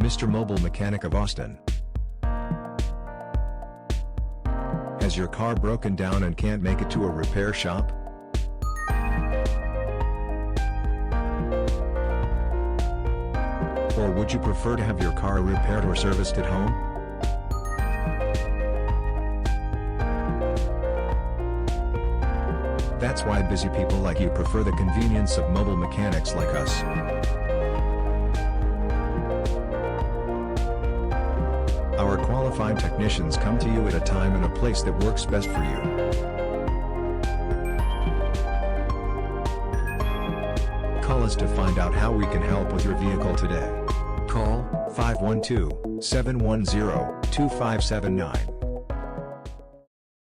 Mr. Mobile Mechanic of Austin. Has your car broken down and can't make it to a repair shop? Or would you prefer to have your car repaired or serviced at home? That's why busy people like you prefer the convenience of mobile mechanics like us. Our qualified technicians come to you at a time and a place that works best for you. Call us to find out how we can help with your vehicle today. Call 512-710-2579.